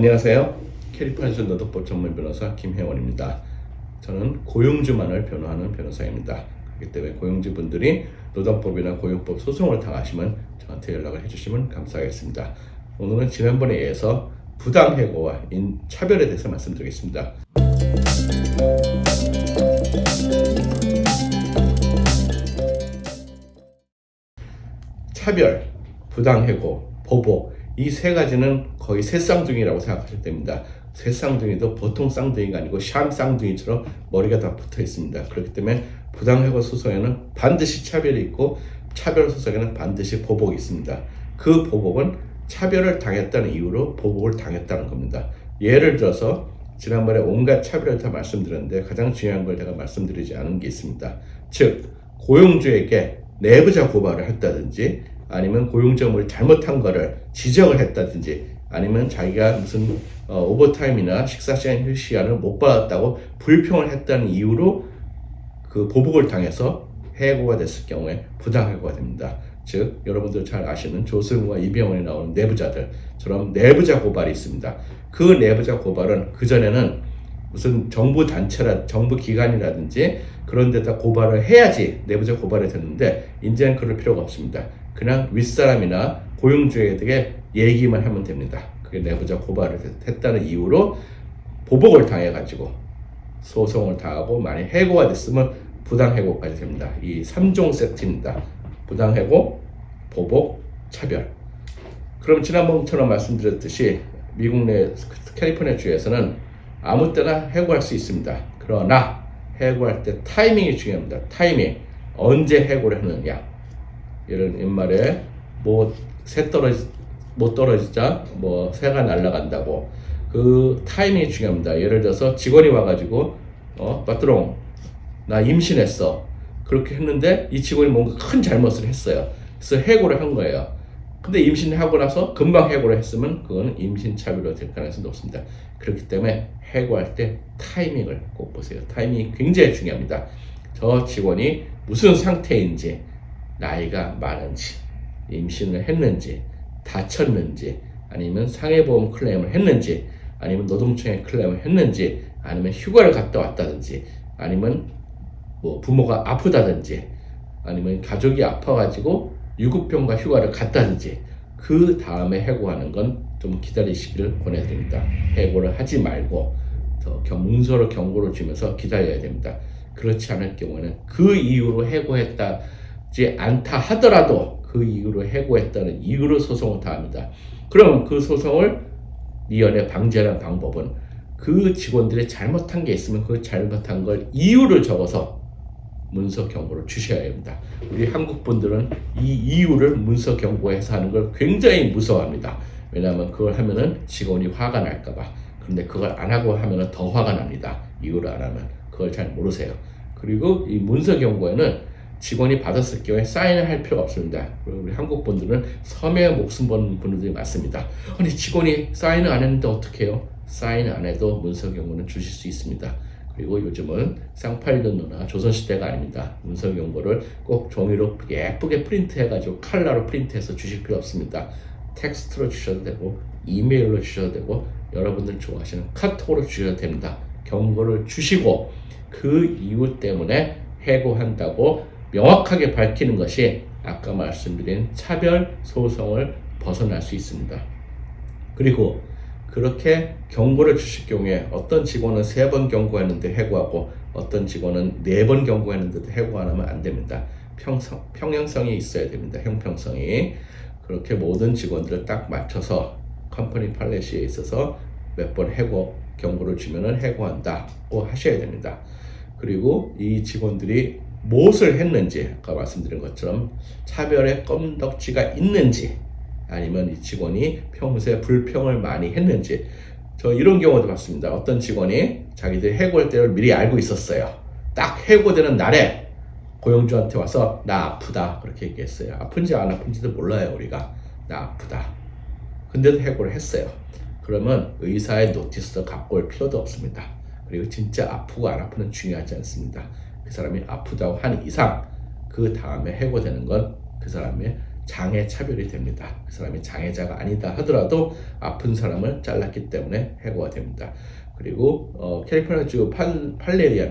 안녕하세요. 캘리포니아주 노동법 전문 변호사 김혜원입니다. 저는 고용주만을 변호하는 변호사입니다. 그렇기 때문에 고용주분들이 노동법이나 고용법 소송을 당하시면 저한테 연락을 해주시면 감사하겠습니다. 오늘은 지난번에 이어서 부당해고와 차별에 대해서 말씀드리겠습니다. 차별, 부당해고, 보복, 이 세 가지는 거의 새쌍둥이라고 생각하셔도 됩니다. 새쌍둥이도 보통 쌍둥이가 아니고 샴 쌍둥이처럼 머리가 다 붙어 있습니다. 그렇기 때문에 부당해고 소송에는 반드시 차별이 있고 차별 소송에는 반드시 보복이 있습니다. 그 보복은 차별을 당했다는 이유로 보복을 당했다는 겁니다. 예를 들어서 지난번에 온갖 차별을 다 말씀드렸는데 가장 중요한 걸 제가 말씀드리지 않은 게 있습니다. 즉 고용주에게 내부자 고발을 했다든지 아니면 고용점을 잘못한 거를 지적을 했다든지 아니면 자기가 무슨 오버타임이나 식사시간 휴식 시간을 못 받았다고 불평을 했다는 이유로 그 보복을 당해서 해고가 됐을 경우에 부당해고가 됩니다. 즉 여러분들 잘 아시는 조승우와 이병헌이 나오는 내부자들처럼 내부자 고발이 있습니다. 그 내부자 고발은 그전에는 무슨 정부 단체라 정부 기관이라든지 그런 데다 고발을 해야지 내부자 고발이 됐는데 이제는 그럴 필요가 없습니다. 그냥 윗사람이나 고용주에게 얘기만 하면 됩니다. 그게 내부자 고발을 했다는 이유로 보복을 당해가지고 소송을 당하고 만약 해고가 됐으면 부당해고까지 됩니다. 이 3종 세트입니다. 부당해고, 보복, 차별. 그럼 지난번처럼 말씀드렸듯이 미국 내 캘리포니아 주에서는 아무 때나 해고할 수 있습니다. 그러나 해고할 때 타이밍이 중요합니다. 타이밍. 언제 해고를 하느냐. 옛말에 못 떨어지자 새가 날아간다고. 그 타이밍이 중요합니다. 예를 들어서 직원이 와가지고 빠뚜롱 나 임신했어. 그렇게 했는데 이 직원이 뭔가 큰 잘못을 했어요. 그래서 해고를 한 거예요. 근데 임신하고 나서 금방 해고를 했으면 그거는 임신차별로 될 가능성이 높습니다. 그렇기 때문에 해고할 때 타이밍을 꼭 보세요. 타이밍이 굉장히 중요합니다. 저 직원이 무슨 상태인지, 나이가 많은지, 임신을 했는지, 다쳤는지, 아니면 상해보험 클레임을 했는지, 아니면 노동청에 클레임을 했는지, 아니면 휴가를 갔다 왔다든지, 아니면 부모가 아프다든지, 아니면 가족이 아파가지고 유급병과 휴가를 갔다든지, 그 다음에 해고하는 건 좀 기다리시기를 권해드립니다. 해고를 하지 말고 문서로 경고를 주면서 기다려야 됩니다. 그렇지 않을 경우에는 그 이유로 해고했다지 않다 하더라도 그 이유로 해고했다는 이유로 소송을 다합니다. 그럼 그 소송을 미연에 방지하는 방법은 그 직원들이 잘못한 게 있으면 그 잘못한 걸 이유를 적어서 문서 경고를 주셔야 합니다. 우리 한국 분들은 이 이유를 문서 경고해서 하는 걸 굉장히 무서워합니다. 왜냐하면 그걸 하면은 직원이 화가 날까봐. 그런데 그걸 안 하고 하면은 더 화가 납니다. 이유를 안 하면. 그걸 잘 모르세요. 그리고 이 문서 경고에는 직원이 받았을 경우에 사인을 할 필요가 없습니다. 그리고 우리 한국 분들은 섬에 목숨 거는 분들이 많습니다. 아니 직원이 사인을 안 했는데 어떻게 해요? 사인을 안 해도 문서 경고는 주실 수 있습니다. 그리고 요즘은 쌍팔년도나 조선시대가 아닙니다. 문서 경고를 꼭 종이로 예쁘게 프린트해가지고 칼라로 프린트해서 주실 필요 없습니다. 텍스트로 주셔도 되고 이메일로 주셔도 되고 여러분들 좋아하시는 카톡으로 주셔도 됩니다. 경고를 주시고 그 이유 때문에 해고한다고 명확하게 밝히는 것이 아까 말씀드린 차별 소송을 벗어날 수 있습니다. 그리고 그렇게 경고를 주실 경우에 어떤 직원은 3번 경고했는데 해고하고 어떤 직원은 4번 경고했는데도 해고 안 하면 안 됩니다. 평형성이 있어야 됩니다. 형평성이. 그렇게 모든 직원들을 딱 맞춰서 컴퍼니 팔레시에 있어서 몇 번 해고 경고를 주면은 해고한다고 하셔야 됩니다. 그리고 이 직원들이 무엇을 했는지 아까 말씀드린 것처럼 차별의 껌덕지가 있는지 아니면 이 직원이 평소에 불평을 많이 했는지 저 이런 경우도 봤습니다. 어떤 직원이 자기들이 해고할 때를 미리 알고 있었어요. 딱 해고되는 날에 고용주한테 와서 나 아프다 그렇게 얘기했어요. 아픈지 안 아픈지도 몰라요. 우리가 나 아프다. 근데도 해고를 했어요. 그러면 의사의 노티스도 갖고 올 필요도 없습니다. 그리고 진짜 아프고 안 아프는 중요하지 않습니다. 그 사람이 아프다고 하는 이상 그 다음에 해고되는 건 그 사람의 장애 차별이 됩니다. 그 사람이 장애자가 아니다 하더라도 아픈 사람을 잘랐기 때문에 해고가 됩니다. 그리고 캘리포니아주 판례에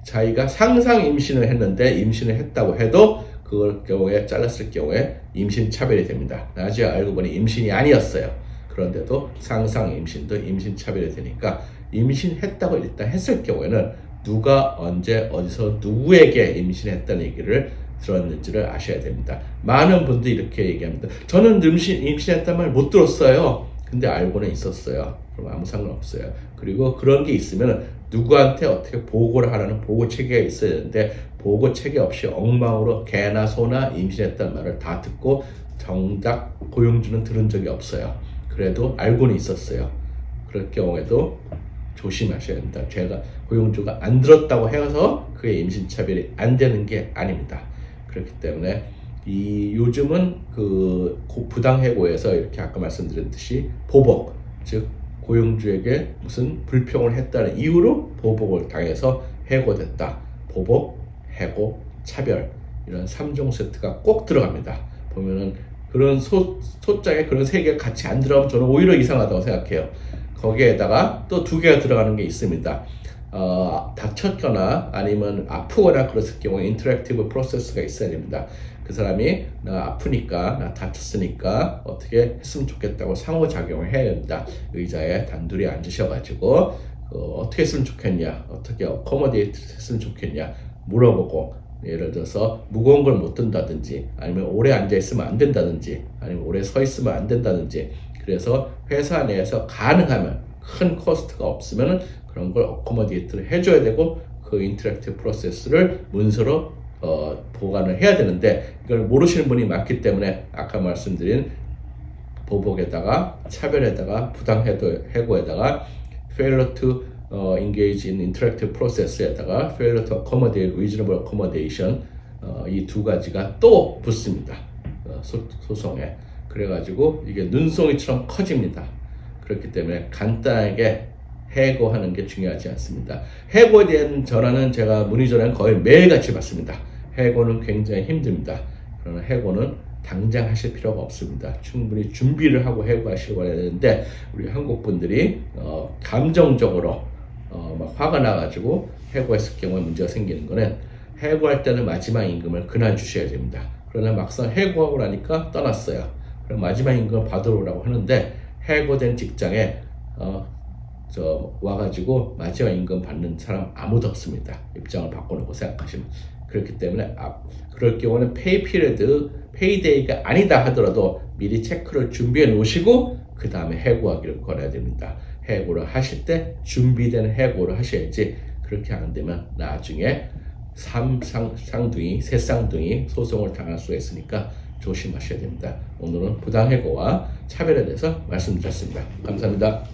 자기가 상상 임신을 했는데 임신을 했다고 해도 그걸 경우에 잘랐을 경우에 임신 차별이 됩니다. 나중에 알고 보니 임신이 아니었어요. 그런데도 상상 임신도 임신 차별이 되니까 임신했다고 일단 했을 경우에는 누가 언제 어디서 누구에게 임신했다는 얘기를 들었는지를 아셔야 됩니다. 많은 분들이 이렇게 얘기합니다. 저는 임신했단 말 못 들었어요. 근데 알고는 있었어요. 그럼 아무 상관없어요. 그리고 그런 게 있으면 누구한테 어떻게 보고를 하라는 보고 체계가 있어야 되는데 보고 체계 없이 엉망으로 개나 소나 임신했다는 말을 다 듣고 정작 고용주는 들은 적이 없어요. 그래도 알고는 있었어요. 그럴 경우에도 조심하셔야 됩니다. 제가 고용주가 안 들었다고 해서 그게 임신차별이 안 되는 게 아닙니다. 그렇기 때문에 요즘은 부당해고에서 이렇게 아까 말씀드렸듯이 보복, 즉 고용주에게 무슨 불평을 했다는 이유로 보복을 당해서 해고됐다. 보복, 해고, 차별 이런 3종 세트가 꼭 들어갑니다. 보면은 그런 소장에 그런 세 개가 같이 안 들어가면 저는 오히려 이상하다고 생각해요. 거기에다가 또 2개가 들어가는 게 있습니다. 다쳤거나 아니면 아프거나 그랬을 경우에 인터랙티브 프로세스가 있어야 됩니다. 그 사람이 나 아프니까 나 다쳤으니까 어떻게 했으면 좋겠다고 상호작용을 해야 됩니다. 의자에 단둘이 앉으셔가지고 어떻게 했으면 좋겠냐, 어떻게 어코모데이트 했으면 좋겠냐 물어보고, 예를 들어서 무거운 걸 못 든다든지 아니면 오래 앉아 있으면 안 된다든지 아니면 오래 서 있으면 안 된다든지, 그래서 회사 내에서 가능하면 큰 코스트가 없으면 그런 걸 어코모데이트를 해줘야 되고 그 인터랙티브 프로세스를 문서로 보관을 해야 되는데 이걸 모르시는 분이 많기 때문에 아까 말씀드린 보복에다가 차별에다가 부당해고에다가 failure to engage in interactive process에다가 failure to accommodate reasonable accommodation 이 2가지가 또 붙습니다. 소송에. 그래가지고 이게 눈송이처럼 커집니다. 그렇기 때문에 간단하게 해고하는 게 중요하지 않습니다. 해고에 대한 전화는 제가 문의 전화는 거의 매일같이 받습니다. 해고는 굉장히 힘듭니다. 그러나 해고는 당장 하실 필요가 없습니다. 충분히 준비를 하고 해고하시려고 해야 되는데 우리 한국 분들이 감정적으로 막 화가 나가지고 해고했을 경우에 문제가 생기는 거는 해고할 때는 마지막 임금을 그날 주셔야 됩니다. 그러나 막상 해고하고 나니까 떠났어요. 그럼 마지막 임금을 받으러 오라고 하는데 해고된 직장에 와가지고 마지막 임금 받는 사람 아무도 없습니다. 입장을 바꿔놓고 생각하시면. 그렇기 때문에 그럴 경우는 페이 피리드, 페이데이가 아니다 하더라도 미리 체크를 준비해 놓으시고 그 다음에 해고하기를 권해야 됩니다. 해고를 하실 때 준비된 해고를 하셔야지 그렇게 안 되면 나중에 새 쌍둥이 소송을 당할 수가 있으니까 조심하셔야 됩니다. 오늘은 부당해고와 차별에 대해서 말씀드렸습니다. 감사합니다.